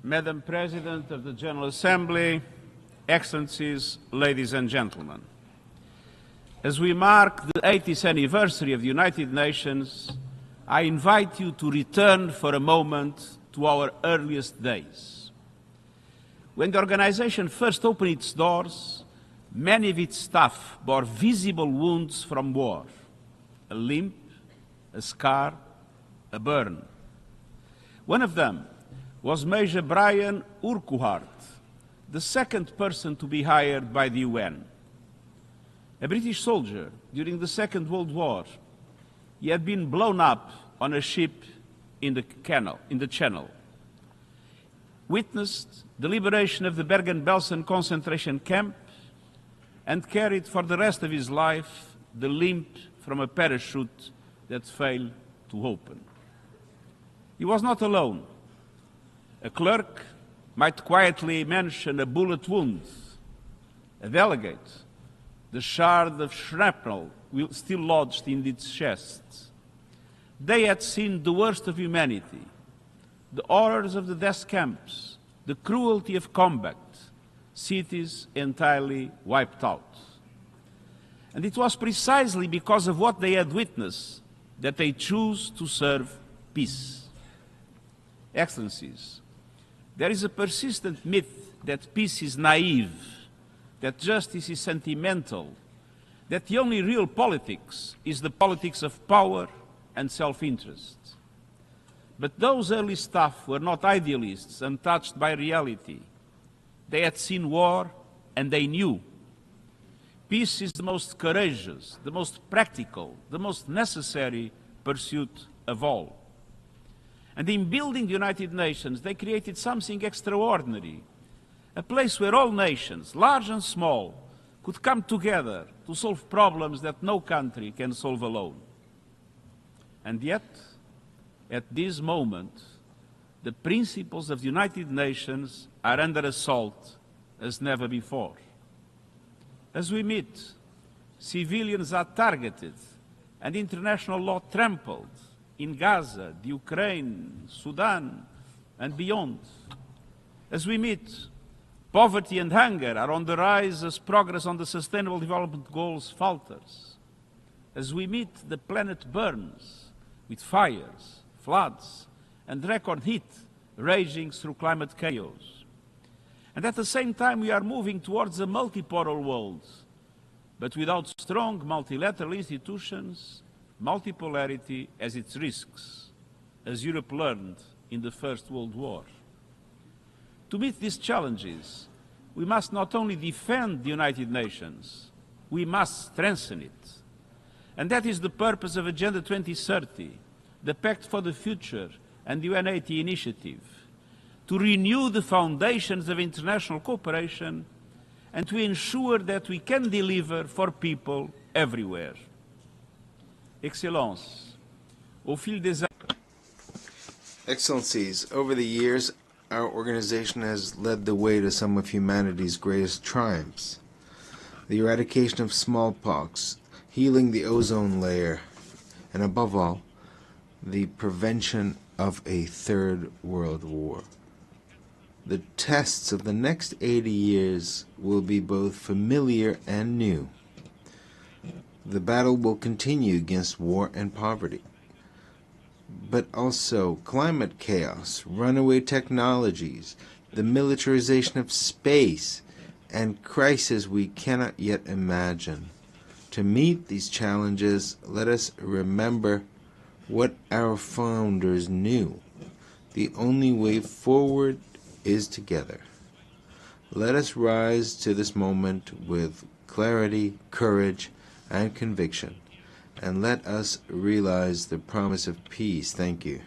Madam President of the General Assembly, Excellencies, ladies and gentlemen. As we mark the 80th anniversary of the United Nations, I invite you to return for a moment to our earliest days. When the organization first opened its doors, many of its staff bore visible wounds from war, a limp, a scar, a burn. One of them was Major Brian Urquhart, the second person to be hired by the UN. A British soldier during the Second World War, he had been blown up on a ship in the Channel, witnessed the liberation of the Bergen-Belsen concentration camp, and carried for the rest of his life the limp from a parachute that failed to open. He was not alone. A clerk might quietly mention a bullet wound. A delegate, the shard of shrapnel still lodged in its chest. They had seen the worst of humanity, the horrors of the death camps, the cruelty of combat, cities entirely wiped out. And it was precisely because of what they had witnessed that they chose to serve peace. Excellencies, there is a persistent myth that peace is naive, that justice is sentimental, that the only real politics is the politics of power and self-interest. But those early staff were not idealists untouched by reality. They had seen war and they knew. Peace is the most courageous, the most practical, the most necessary pursuit of all. And in building the United Nations, they created something extraordinary, a place where all nations, large and small, could come together to solve problems that no country can solve alone. And yet, at this moment, the principles of the United Nations are under assault as never before. As we meet, civilians are targeted and international law trampled in Gaza, the Ukraine, Sudan, and beyond. As we meet, poverty and hunger are on the rise as progress on the Sustainable Development Goals falters. As we meet, the planet burns with fires, floods, and record heat raging through climate chaos. And at the same time, we are moving towards a multipolar world, but without strong multilateral institutions, multipolarity has its risks, as Europe learned in the First World War. To meet these challenges, we must not only defend the United Nations, we must strengthen it. And that is the purpose of Agenda 2030, the Pact for the Future, and the UN80 initiative, to renew the foundations of international cooperation and to ensure that we can deliver for people everywhere. Excellences, au fil des Excellencies, over the years, our organization has led the way to some of humanity's greatest triumphs. The eradication of smallpox, healing the ozone layer, and above all, the prevention of a third world war. The tests of the next 80 years will be both familiar and new. The battle will continue against war and poverty, but also climate chaos, runaway technologies, the militarization of space, and crises we cannot yet imagine. To meet these challenges, let us remember what our founders knew. The only way forward is together. Let us rise to this moment with clarity, courage, and conviction, and let us realize the promise of peace. Thank you.